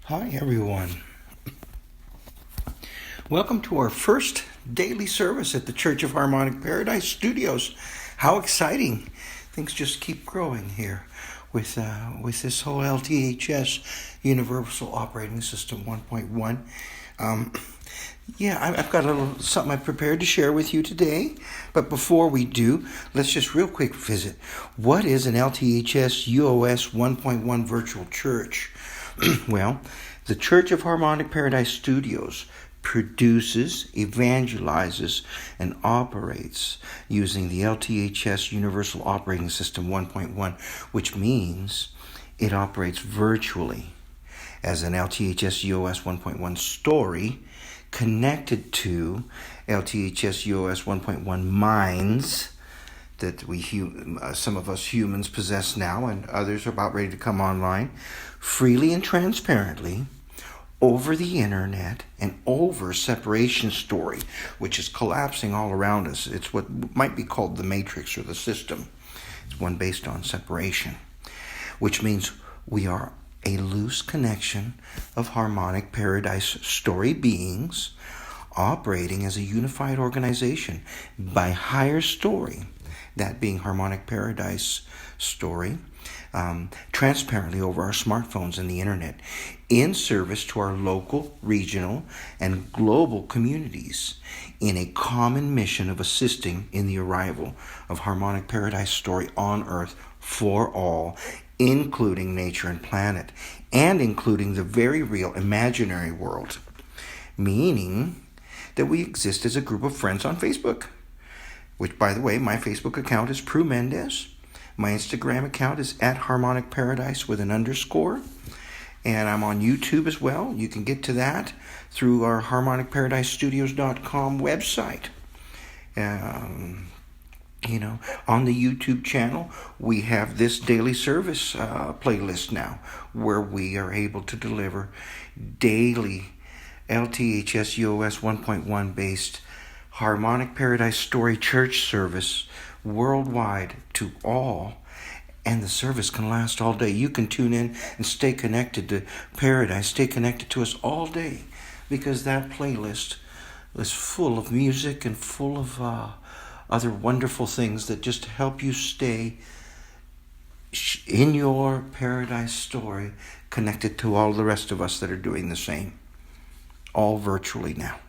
Hi, everyone. Welcome to our first daily service at the Church of Harmonic Paradise Studios. How exciting! Things just keep growing here with this whole LTHS Universal Operating System 1.1. I've got a little something I prepared to share with you today. But before we do, let's just real quick visit. What is an LTHS UOS 1.1 virtual church? Well, the Church of Harmonic Paradise Studios produces, evangelizes, and operates using the LTHS Universal Operating System 1.1, which means it operates virtually as an LTHS UOS 1.1 story connected to LTHS UOS 1.1 minds that some of us humans possess now, and others are about ready to come online, freely and transparently over the internet and over separation story, which is collapsing all around us. It's what might be called the matrix or the system. It's one based on separation, which means we are a loose connection of harmonic paradise story beings operating as a unified organization by higher story, that being harmonic paradise story, transparently over our smartphones and the internet, in service to our local, regional, and global communities in a common mission of assisting in the arrival of harmonic paradise story on earth for all, including nature and planet, and including the very real imaginary world, meaning that we exist as a group of friends on Facebook, which, by the way, my Facebook account is Prue Mendez. My Instagram account is @harmonicparadise with an underscore. And I'm on YouTube as well. You can get to that through our harmonicparadisestudios.com website. On the YouTube channel, we have this daily service playlist now, where we are able to deliver daily LTHS UOS 1.1 based Harmonic Paradise Story Church service worldwide to all, and the service can last all day. You can tune in and stay connected to Paradise, stay connected to us all day, because that playlist is full of music and full of other wonderful things that just help you stay in your paradise story connected to all the rest of us that are doing the same, all virtually now,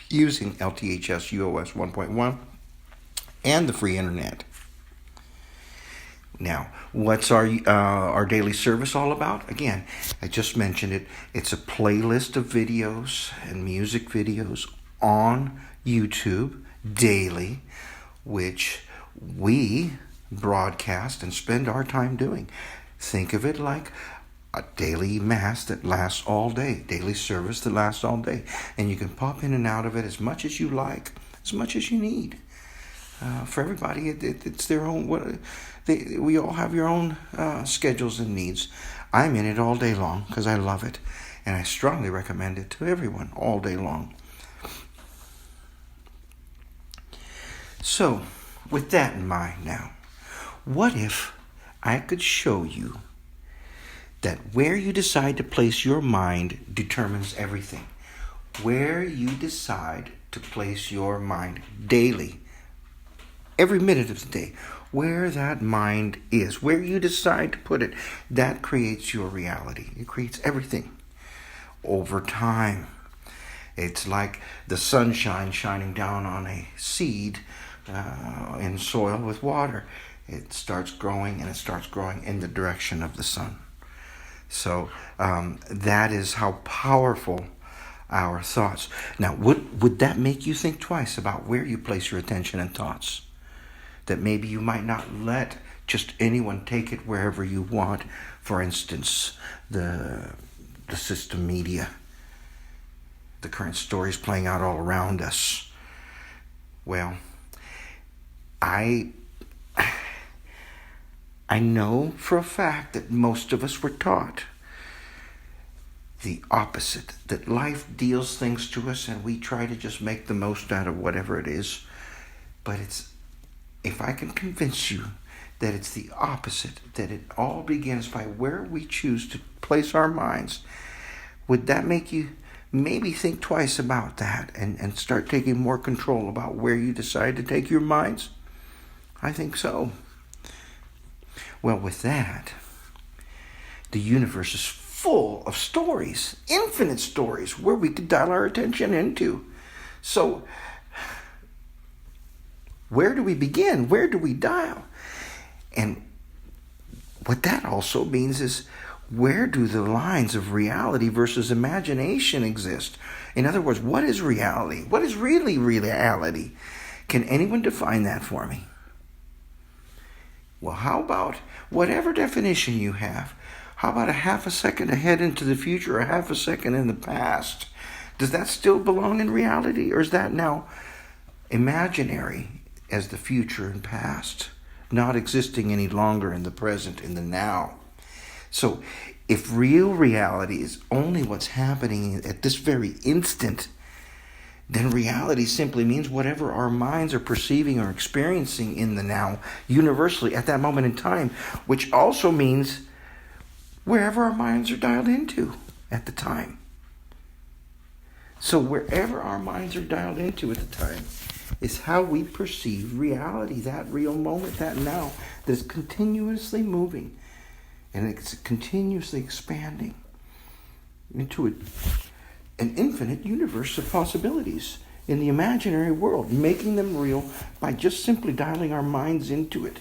using LTHS UOS 1.1 and the free internet. Now, what's our daily service all about? Again, I just mentioned it. It's a playlist of videos and music videos on YouTube daily, which we broadcast and spend our time doing. Think of it like a daily mass that lasts all day, daily service that lasts all day. And you can pop in and out of it as much as you like, as much as you need. For everybody, it's their own. We all have your own schedules and needs. I'm in it all day long because I love it, and I strongly recommend it to everyone all day long. So, with that in mind now, what if I could show you that where you decide to place your mind determines everything? Where you decide to place your mind daily, every minute of the day, where that mind is, where you decide to put it, that creates your reality. It creates everything over time. It's like the sunshine shining down on a seed in soil with water. It starts growing, and it starts growing in the direction of the sun. So that is how powerful our thoughts. Now, would that make you think twice about where you place your attention and thoughts? That maybe you might not let just anyone take it wherever you want. For instance, the system media, the current stories playing out all around us. Well, I know for a fact that most of us were taught the opposite, that life deals things to us and we try to just make the most out of whatever it is. But if I can convince you that it's the opposite, that it all begins by where we choose to place our minds, Would that make you maybe think twice about that and start taking more control about where you decide to take your minds? I think so. Well, with that, the universe is full of stories, infinite stories, where we could dial our attention into. So, where do we begin? Where do we dial? And what that also means is, where do the lines of reality versus imagination exist? In other words, what is reality? What is really reality? Can anyone define that for me? Well, how about whatever definition you have? How about a half a second ahead into the future, a half a second in the past? Does that still belong in reality, or is that now imaginary as the future and past, not existing any longer in the present, in the now? So if real reality is only what's happening at this very instant, then reality simply means whatever our minds are perceiving or experiencing in the now, universally at that moment in time, which also means wherever our minds are dialed into at the time. So wherever our minds are dialed into at the time is how we perceive reality, that real moment, that now, that is continuously moving and it's continuously expanding into an infinite universe of possibilities in the imaginary world, making them real by just simply dialing our minds into it,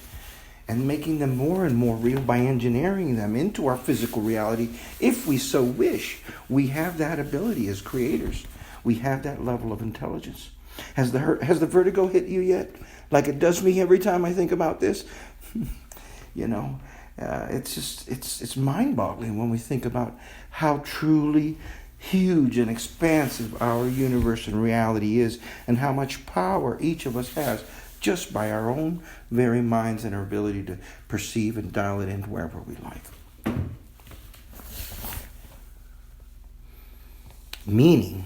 and making them more and more real by engineering them into our physical reality if we so wish. We have that ability as creators. We have that level of intelligence. Has the vertigo hit you yet? Like it does me every time I think about this? It's mind-boggling when we think about how truly huge and expansive our universe and reality is, and how much power each of us has just by our own very minds and our ability to perceive and dial it in wherever we like. Meaning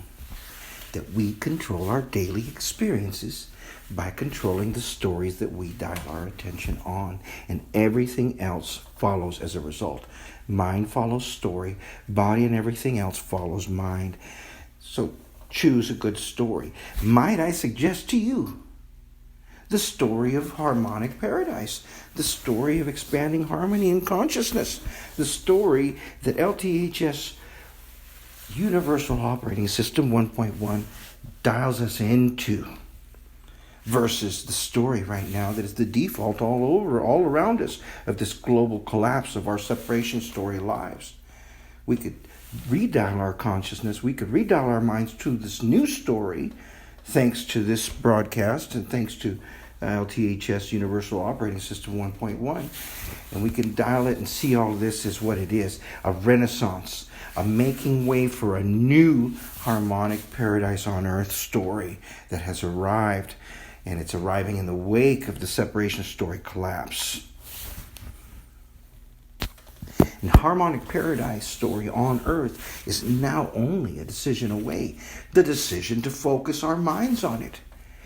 that we control our daily experiences by controlling the stories that we dial our attention on, and everything else follows as a result. Mind follows story, body and everything else follows mind. So choose a good story. Might I suggest to you the story of harmonic paradise, the story of expanding harmony in consciousness, the story that LTHS Universal Operating System 1.1 dials us into, versus the story right now that is the default all around us of this global collapse of our separation story lives. We could redial our consciousness, we could redial our minds to this new story, thanks to this broadcast and thanks to LTHS Universal Operating System 1.1, and we can dial it and see all of this as what it is, a renaissance, a making way for a new harmonic paradise on earth story that has arrived, and it's arriving in the wake of the separation story collapse. And harmonic paradise story on earth is now only a decision away, the decision to focus our minds on it.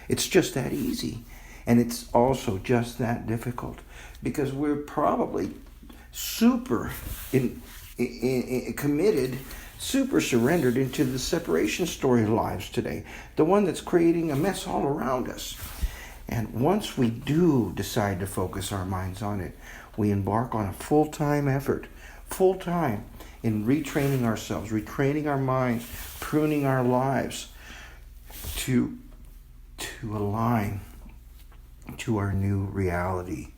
It's just that easy. And it's also just that difficult, because we're probably super committed, super surrendered into the separation story lives today, the one that's creating a mess all around us. And once we do decide to focus our minds on it, we embark on a full-time effort, full-time, in retraining ourselves, retraining our minds, pruning our lives to align to our new reality.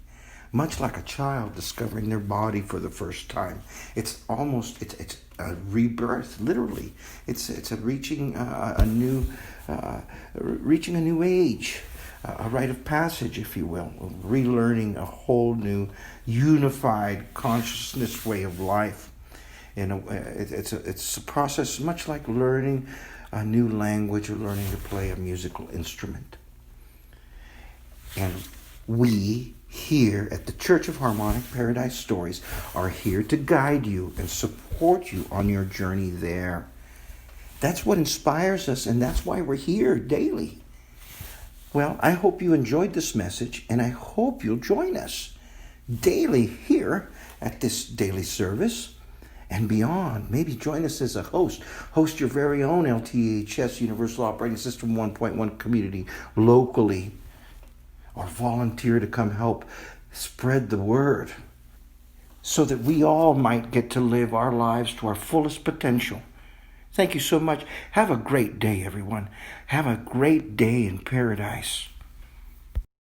Much like a child discovering their body for the first time. It's a rebirth, literally. It's a reaching a new age, a rite of passage, if you will, relearning a whole new unified consciousness way of life. It's a process much like learning a new language or learning to play a musical instrument. And we here at the Church of Harmonic Paradise Stories are here to guide you and support you on your journey there. That's what inspires us, and that's why we're here daily. Well, I hope you enjoyed this message, and I hope you'll join us daily here at this daily service. and beyond. Maybe join us as a host. Host your very own LTHS Universal Operating System 1.1 community locally, or volunteer to come help spread the word so that we all might get to live our lives to our fullest potential. Thank you so much. Have a great day, everyone. Have a great day in paradise.